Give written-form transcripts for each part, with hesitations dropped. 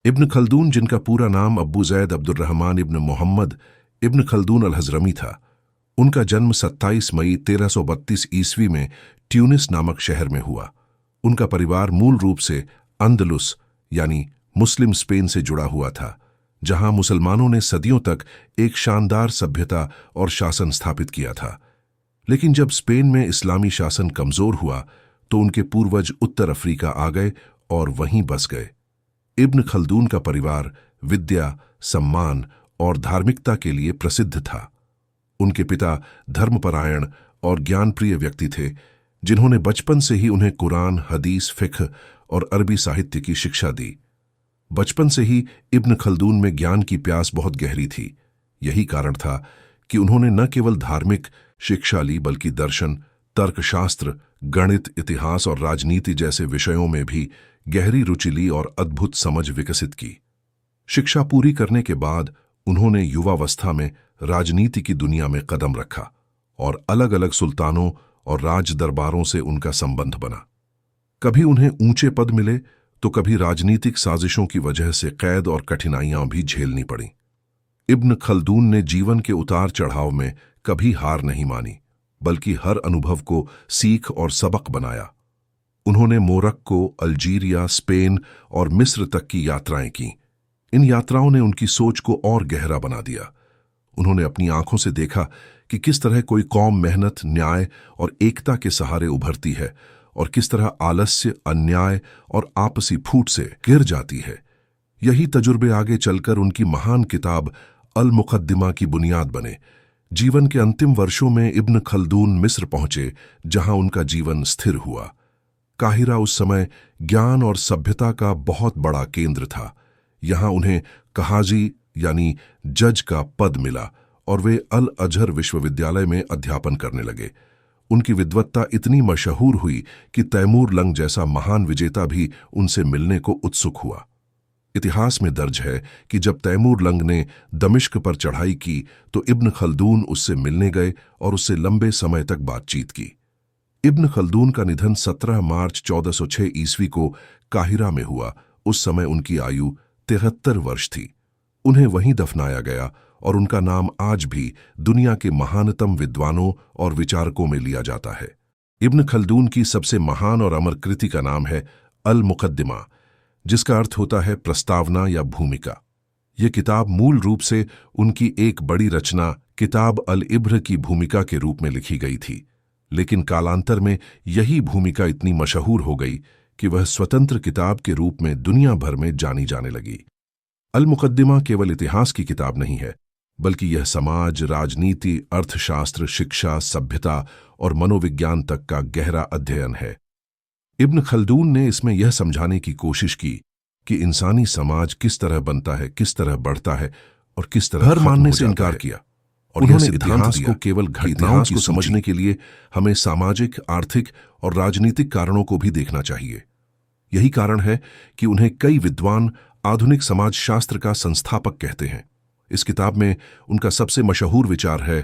इब्न Khaldun, जिनका पूरा नाम अब्बू ज़ैद अब्दुर्रहमान इब्न मोहम्मद इब्न खल्दून अल-हज़रमी था, उनका जन्म 27 मई 1332 ईस्वी में ट्यूनिस नामक शहर में हुआ। उनका परिवार मूल रूप से अंदलुस यानी मुस्लिम स्पेन से जुड़ा हुआ था, जहां मुसलमानों ने सदियों तक एक शानदार सभ्यता और शासन स्थापित किया था। लेकिन जब स्पेन में इस्लामी शासन कमजोर हुआ तो उनके पूर्वज उत्तर अफ्रीका आ गए और वहीं बस गए। इब्न खल्दून का परिवार विद्या, सम्मान और धार्मिकता के लिए प्रसिद्ध था। उनके पिता धर्मपरायण और ज्ञानप्रिय व्यक्ति थे, जिन्होंने बचपन से ही उन्हें कुरान, हदीस, फिक्ह और अरबी साहित्य की शिक्षा दी। बचपन से ही इब्न खल्दून में ज्ञान की प्यास बहुत गहरी थी। यही कारण था कि उन्होंने न केवल धार्मिक शिक्षा ली, बल्कि दर्शन, तर्कशास्त्र, गणित, इतिहास और राजनीति जैसे विषयों में भी गहरी रुचि ली और अद्भुत समझ विकसित की। शिक्षा पूरी करने के बाद उन्होंने युवावस्था में राजनीति की दुनिया में कदम रखा और अलग अलग सुल्तानों और राज दरबारों से उनका संबंध बना। कभी उन्हें ऊंचे पद मिले तो कभी राजनीतिक साजिशों की वजह से कैद और कठिनाइयां भी झेलनी पड़ी। इब्न खल्दून ने जीवन के उतार चढ़ाव में कभी हार नहीं मानी, बल्कि हर अनुभव को सीख और सबक बनाया। उन्होंने मोरक्को, अल्जीरिया, स्पेन और मिस्र तक की यात्राएं की। इन यात्राओं ने उनकी सोच को और गहरा बना दिया। उन्होंने अपनी आंखों से देखा कि किस तरह कोई कौम मेहनत, न्याय और एकता के सहारे उभरती है और किस तरह आलस्य, अन्याय और आपसी फूट से गिर जाती है। यही तजुर्बे आगे चलकर उनकी महान किताब अल मुक़द्दिमा की बुनियाद बने। जीवन के अंतिम वर्षों में इब्न खल्दून मिस्र पहुंचे, जहां उनका जीवन स्थिर हुआ। काहिरा उस समय ज्ञान और सभ्यता का बहुत बड़ा केंद्र था। यहां उन्हें कहाजी यानी जज का पद मिला और वे अल अजहर विश्वविद्यालय में अध्यापन करने लगे। उनकी विद्वत्ता इतनी मशहूर हुई कि तैमूर लंग जैसा महान विजेता भी उनसे मिलने को उत्सुक हुआ। इतिहास में दर्ज है कि जब तैमूर लंग ने दमिश्क पर चढ़ाई की तो इब्न खल्दून उससे मिलने गए और उससे लंबे समय तक बातचीत की। इब्न खल्दून का निधन 17 मार्च 1406 ईस्वी को काहिरा में हुआ। उस समय उनकी आयु 73 वर्ष थी। उन्हें वहीं दफनाया गया और उनका नाम आज भी दुनिया के महानतम विद्वानों और विचारकों में लिया जाता है। इब्न खल्दून की सबसे महान और अमर कृति का नाम है अल मुक़द्दिमा, जिसका अर्थ होता है प्रस्तावना या भूमिका। यह किताब मूल रूप से उनकी एक बड़ी रचना किताब अल इब्र की भूमिका के रूप में लिखी गई थी, लेकिन कालांतर में यही भूमिका इतनी मशहूर हो गई कि वह स्वतंत्र किताब के रूप में दुनिया भर में जानी जाने लगी। अल मुक़द्दिमा केवल इतिहास की किताब नहीं है, बल्कि यह समाज, राजनीति, अर्थशास्त्र, शिक्षा, सभ्यता और मनोविज्ञान तक का गहरा अध्ययन है। इब्न खल्दून ने इसमें यह समझाने की कोशिश की कि इंसानी समाज किस तरह बनता है, किस तरह बढ़ता है और किस तरह हर मानने से इनकार किया। और उन्होंने इतिहास को केवल घटनाओं को समझने के लिए हमें सामाजिक, आर्थिक और राजनीतिक कारणों को भी देखना चाहिए। यही कारण है कि उन्हें कई विद्वान आधुनिक समाजशास्त्र का संस्थापक कहते हैं। इस किताब में उनका सबसे मशहूर विचार है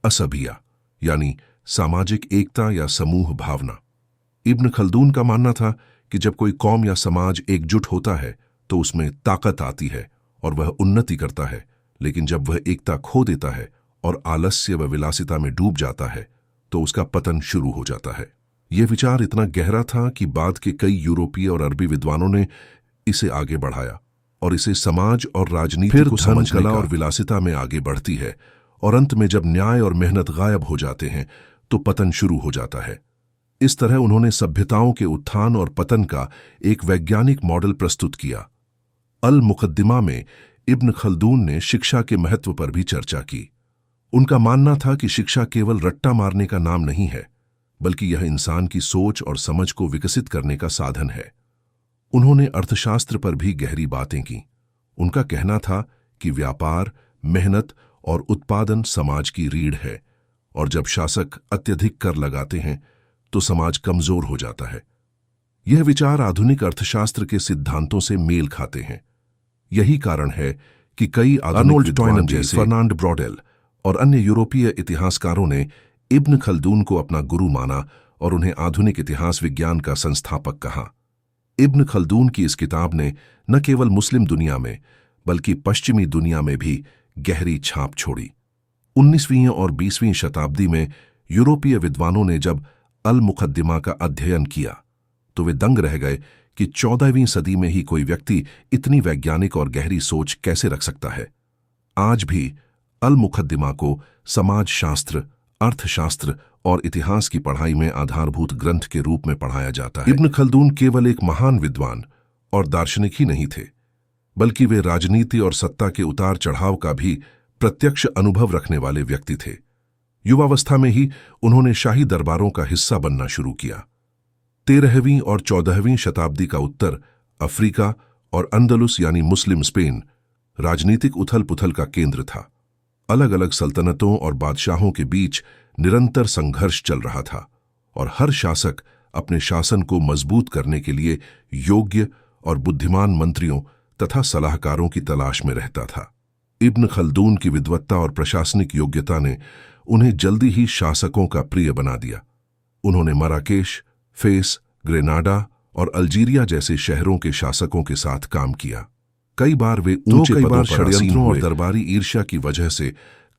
असबिया, यानी सामाजिक एकता या समूह भावना। इब्न खल्दून का मानना था कि जब कोई कौम या समाज एकजुट होता है तो उसमें ताकत आती है और वह उन्नति करता है, लेकिन जब वह एकता खो देता है और आलस्य व विलासिता में डूब जाता है तो उसका पतन शुरू हो जाता है। यह विचार इतना गहरा था कि बाद के कई यूरोपीय और अरबी विद्वानों ने इसे आगे बढ़ाया और इसे समाज और राजनीति को समझ कला और विलासिता में आगे बढ़ती है, और अंत में जब न्याय और मेहनत गायब हो जाते हैं तो पतन शुरू हो जाता है। इस तरह उन्होंने सभ्यताओं के उत्थान और पतन का एक वैज्ञानिक मॉडल प्रस्तुत किया। अल मुक़द्दिमा में इब्न खल्दून ने शिक्षा के महत्व पर भी चर्चा की। उनका मानना था कि शिक्षा केवल रट्टा मारने का नाम नहीं है, बल्कि यह इंसान की सोच और समझ को विकसित करने का साधन है। उन्होंने अर्थशास्त्र पर भी गहरी बातें की। उनका कहना था कि व्यापार, मेहनत और उत्पादन समाज की रीढ़ है, और जब शासक अत्यधिक कर लगाते हैं तो समाज कमजोर हो जाता है। यह विचार आधुनिक अर्थशास्त्र के सिद्धांतों से मेल खाते हैं। यही कारण है कि कई आर्नोल्ड टॉयनम जैसे, फर्नांड ब्रॉडेल और अन्य यूरोपीय इतिहासकारों ने इब्न खल्दून को अपना गुरु माना और उन्हें आधुनिक इतिहास विज्ञान का संस्थापक कहा। इब्न खल्दून की इस किताब ने न केवल मुस्लिम दुनिया में बल्कि पश्चिमी दुनिया में भी गहरी छाप छोड़ी। 19वीं और 20वीं शताब्दी में यूरोपीय विद्वानों ने जब अल मुकद्दिमा का अध्ययन किया तो वे दंग रह गए कि 14वीं सदी में ही कोई व्यक्ति इतनी वैज्ञानिक और गहरी सोच कैसे रख सकता है। आज भी अल मुकद्दिमा को समाजशास्त्र, अर्थशास्त्र और इतिहास की पढ़ाई में आधारभूत ग्रंथ के रूप में पढ़ाया जाता है। इब्न खल्दून केवल एक महान विद्वान और दार्शनिक ही नहीं थे, बल्कि वे राजनीति और सत्ता के उतार चढ़ाव का भी प्रत्यक्ष अनुभव रखने वाले व्यक्ति थे। युवावस्था में ही उन्होंने शाही दरबारों का हिस्सा बनना शुरू किया। 13वीं और 14वीं शताब्दी का उत्तर अफ्रीका और अंदलुस यानी मुस्लिम स्पेन राजनीतिक उथल पुथल का केंद्र था। अलग अलग सल्तनतों और बादशाहों के बीच निरंतर संघर्ष चल रहा था और हर शासक अपने शासन को मजबूत करने के लिए योग्य और बुद्धिमान मंत्रियों तथा सलाहकारों की तलाश में रहता था। इब्न खल्दून की विद्वत्ता और प्रशासनिक योग्यता ने उन्हें जल्दी ही शासकों का प्रिय बना दिया। उन्होंने मराकेश, फेस, ग्रेनाडा और अल्जीरिया जैसे शहरों के शासकों के साथ काम किया। कई बार वे ऊंचे पदों पर षड्यंत्रों और दरबारी ईर्ष्या की वजह से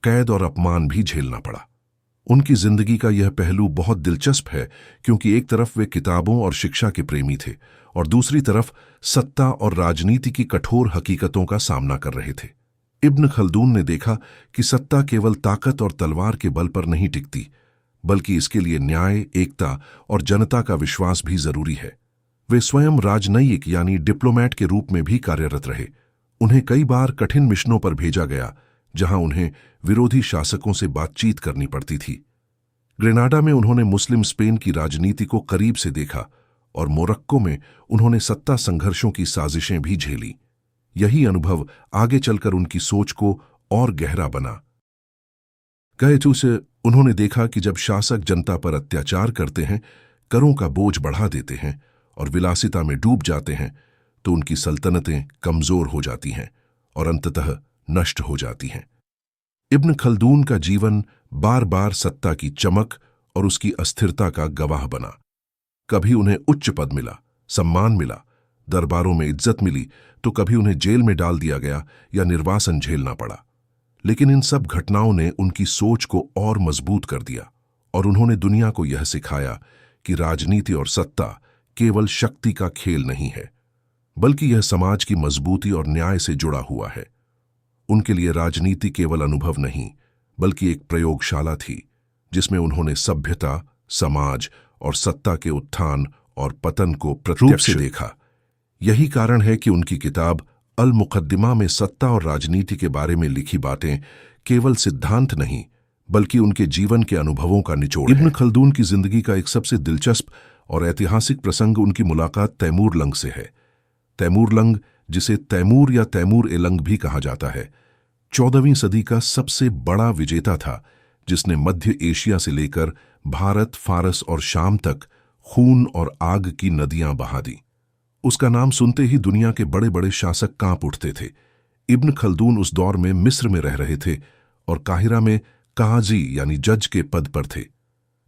कैद और अपमान भी झेलना पड़ा। उनकी जिंदगी का यह पहलू बहुत दिलचस्प है क्योंकि एक तरफ वे किताबों और शिक्षा के प्रेमी थे और दूसरी तरफ सत्ता और राजनीति की कठोर हकीकतों का सामना कर रहे थे। इब्न खल्दून ने देखा कि सत्ता केवल ताकत और तलवार के बल पर नहीं टिकती, बल्कि इसके लिए न्याय, एकता और जनता का विश्वास भी जरूरी है। वे स्वयं राजनयिक यानी डिप्लोमैट के रूप में भी कार्यरत रहे। उन्हें कई बार कठिन मिशनों पर भेजा गया जहां उन्हें विरोधी शासकों से बातचीत करनी पड़ती थी। ग्रेनाडा में उन्होंने मुस्लिम स्पेन की राजनीति को करीब से देखा और मोरक्को में उन्होंने सत्ता संघर्षों की साजिशें भी झेली। यही अनुभव आगे चलकर उनकी सोच को और गहरा बना। गए से उन्होंने देखा कि जब शासक जनता पर अत्याचार करते हैं, करों का बोझ बढ़ा देते हैं और विलासिता में डूब जाते हैं, तो उनकी सल्तनतें कमजोर हो जाती हैं और अंततः नष्ट हो जाती हैं। इब्न खल्दून का जीवन बार बार सत्ता की चमक और उसकी अस्थिरता का गवाह बना। कभी उन्हें उच्च पद मिला, सम्मान मिला, दरबारों में इज्जत मिली, तो कभी उन्हें जेल में डाल दिया गया या निर्वासन झेलना पड़ा। लेकिन इन सब घटनाओं ने उनकी सोच को और मजबूत कर दिया और उन्होंने दुनिया को यह सिखाया कि राजनीति और सत्ता केवल शक्ति का खेल नहीं है, बल्कि यह समाज की मजबूती और न्याय से जुड़ा हुआ है। उनके लिए राजनीति केवल अनुभव नहीं, बल्कि एक प्रयोगशाला थी जिसमें उन्होंने सभ्यता, समाज और सत्ता के उत्थान और पतन को प्रत्यक्ष देखा। यही कारण है कि उनकी किताब अल मुकद्दिमा में सत्ता और राजनीति के बारे में लिखी बातें केवल सिद्धांत नहीं, बल्कि उनके जीवन के अनुभवों का निचोड़ है। इब्न खल्दून की जिंदगी का एक सबसे दिलचस्प और ऐतिहासिक प्रसंग उनकी मुलाकात तैमूर लंग से है। तैमूर लंग, जिसे तैमूर या तैमूर ए लंग भी कहा जाता है, 14वीं सदी का सबसे बड़ा विजेता था जिसने मध्य एशिया से लेकर भारत, फारस और शाम तक खून और आग की नदियां बहा दी। उसका नाम सुनते ही दुनिया के बड़े बड़े शासक कांप उठते थे। इब्न खल्दून उस दौर में मिस्र में रह रहे थे और काहिरा में काजी यानी जज के पद पर थे।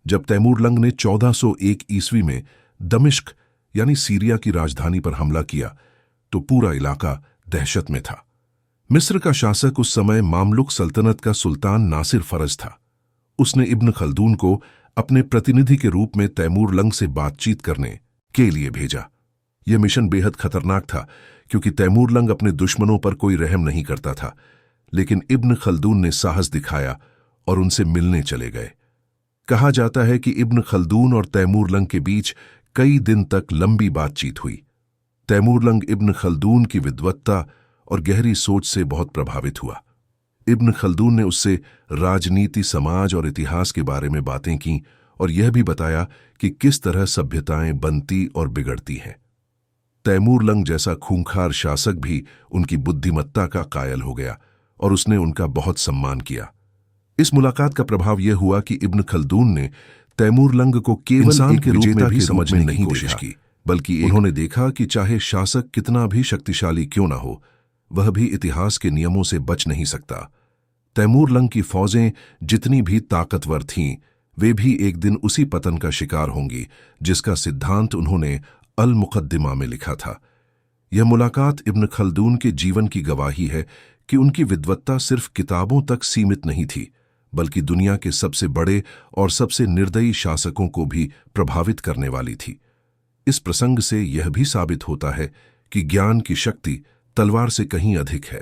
जब तैमूर लंग ने 1401 ईस्वी में दमिश्क यानी सीरिया की राजधानी पर हमला किया तो पूरा इलाका दहशत में था। मिस्र का शासक उस समय मामलुक सल्तनत का सुल्तान नासिर फरज था। उसने इब्न खल्दून को अपने प्रतिनिधि के रूप में तैमूर लंग से बातचीत करने के लिए भेजा। यह मिशन बेहद खतरनाक था क्योंकि तैमूर लंग अपने दुश्मनों पर कोई रहम नहीं करता था, लेकिन इब्न खल्दून ने साहस दिखाया और उनसे मिलने चले गए। कहा जाता है कि इब्न खल्दून और तैमूर लंग के बीच कई दिन तक लंबी बातचीत हुई। तैमूर लंग इब्न खल्दून की विद्वत्ता और गहरी सोच से बहुत प्रभावित हुआ। इब्न खल्दून ने उससे राजनीति, समाज और इतिहास के बारे में बातें की और यह भी बताया कि किस तरह सभ्यताएं बनती और बिगड़ती हैं। तैमूर लंग जैसा खूंखार शासक भी उनकी बुद्धिमत्ता का कायल हो गया और उसने उनका बहुत सम्मान किया। इस मुलाकात का प्रभाव यह हुआ कि इब्न खल्दून ने तैमूर लंग को केवल इंसान के रूप में भी समझने की कोशिश की, बल्कि उन्होंने देखा कि चाहे शासक कितना भी शक्तिशाली क्यों ना हो, वह भी इतिहास के नियमों से बच नहीं सकता। तैमूर लंग की फौजें जितनी भी ताकतवर थीं, वे भी एक दिन उसी पतन का शिकार होंगी जिसका सिद्धांत उन्होंने अल मुकद्दिमा में लिखा था। यह मुलाकात इब्न खल्दून के जीवन की गवाही है कि उनकी विद्वत्ता सिर्फ किताबों तक सीमित नहीं थी, बल्कि दुनिया के सबसे बड़े और सबसे निर्दयी शासकों को भी प्रभावित करने वाली थी। इस प्रसंग से यह भी साबित होता है कि ज्ञान की शक्ति तलवार से कहीं अधिक है।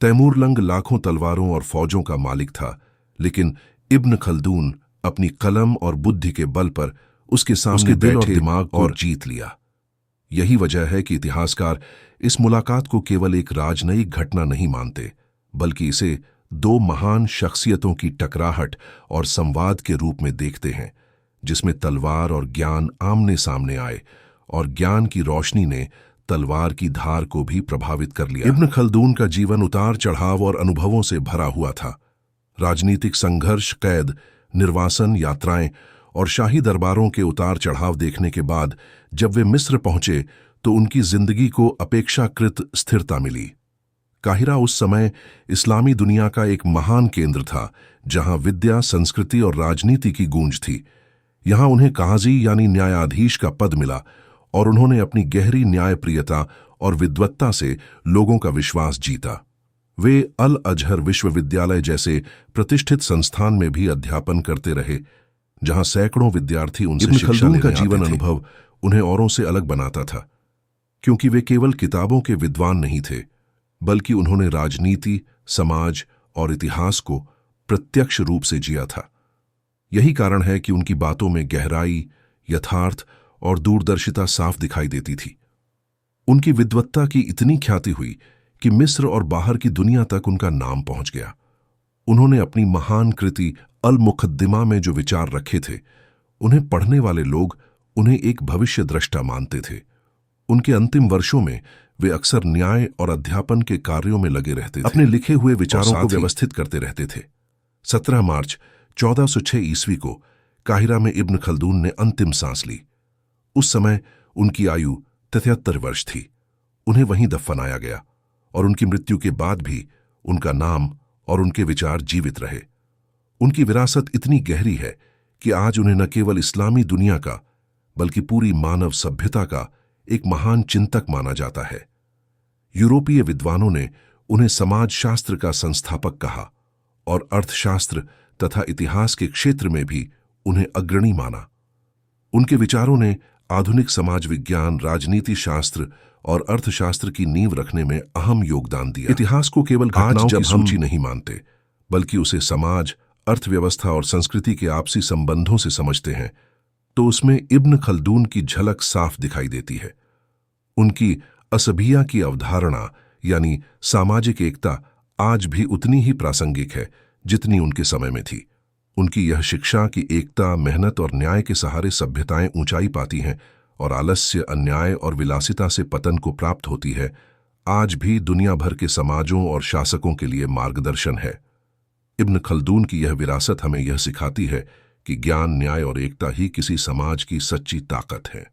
तैमूर लंग लाखों तलवारों और फौजों का मालिक था, लेकिन इब्न खल्दून अपनी कलम और बुद्धि के बल पर उसके सामने दिल और दिमाग और जीत लिया। यही वजह है कि इतिहासकार इस मुलाकात को केवल एक राजनयिक घटना नहीं मानते, बल्कि इसे दो महान शख्सियतों की टकराहट और संवाद के रूप में देखते हैं, जिसमें तलवार और ज्ञान आमने सामने आए और ज्ञान की रोशनी ने तलवार की धार को भी प्रभावित कर लिया। इब्न खल्दून का जीवन उतार चढ़ाव और अनुभवों से भरा हुआ था। राजनीतिक संघर्ष, कैद, निर्वासन, यात्राएं और शाही दरबारों के उतार चढ़ाव देखने के बाद जब वे मिस्र पहुंचे तो उनकी जिंदगी को अपेक्षाकृत स्थिरता मिली। काहिरा उस समय इस्लामी दुनिया का एक महान केंद्र था, जहां विद्या, संस्कृति और राजनीति की गूंज थी। यहां उन्हें काजी यानी न्यायाधीश का पद मिला और उन्होंने अपनी गहरी न्यायप्रियता और विद्वत्ता से लोगों का विश्वास जीता। वे अल अजहर विश्वविद्यालय जैसे प्रतिष्ठित संस्थान में भी अध्यापन करते रहे, जहां सैकड़ों विद्यार्थी उनसे शिक्षा लेने आते थे। का जीवन अनुभव उन्हें औरों से अलग बनाता था, क्योंकि वे केवल किताबों के विद्वान नहीं थे, बल्कि उन्होंने राजनीति, समाज और इतिहास को प्रत्यक्ष रूप से जिया था। यही कारण है कि उनकी बातों में गहराई, यथार्थ और दूरदर्शिता साफ दिखाई देती थी। उनकी विद्वत्ता की इतनी ख्याति हुई कि मिस्र और बाहर की दुनिया तक उनका नाम पहुंच गया। उन्होंने अपनी महान कृति अल मुकद्दिमा में जो विचार रखे थे, उन्हें पढ़ने वाले लोग उन्हें एक भविष्य द्रष्टा मानते थे। उनके अंतिम वर्षों में वे अक्सर न्याय और अध्यापन के कार्यों में लगे रहते थे, अपने लिखे हुए विचारों को व्यवस्थित करते रहते थे। 17 मार्च 1406 ईस्वी को काहिरा में इब्न खल्दून ने अंतिम सांस ली। उस समय उनकी आयु 73 वर्ष थी। उन्हें वहीं दफनाया गया और उनकी मृत्यु के बाद भी उनका नाम और उनके विचार जीवित रहे। उनकी विरासत इतनी गहरी है कि आज उन्हें न केवल इस्लामी दुनिया का, बल्कि पूरी मानव सभ्यता का एक महान चिंतक माना जाता है। यूरोपीय विद्वानों ने उन्हें समाजशास्त्र का संस्थापक कहा और अर्थशास्त्र तथा इतिहास के क्षेत्र में भी उन्हें अग्रणी माना। उनके विचारों ने आधुनिक समाज विज्ञान, राजनीति शास्त्र और अर्थशास्त्र की नींव रखने में अहम योगदान दिया। इतिहास को केवल घटनाओं की सूची नहीं मानते, बल्कि उसे समाज, अर्थव्यवस्था और संस्कृति के आपसी संबंधों से समझते हैं, तो उसमें इब्न खल्दून की झलक साफ दिखाई देती है। उनकी असबिया की अवधारणा यानी सामाजिक एकता आज भी उतनी ही प्रासंगिक है जितनी उनके समय में थी। उनकी यह शिक्षा कि एकता, मेहनत और न्याय के सहारे सभ्यताएं ऊंचाई पाती हैं और आलस्य, अन्याय और विलासिता से पतन को प्राप्त होती है, आज भी दुनिया भर के समाजों और शासकों के लिए मार्गदर्शन है। इब्न खल्दून की यह विरासत हमें यह सिखाती है कि ज्ञान, न्याय और एकता ही किसी समाज की सच्ची ताकत है।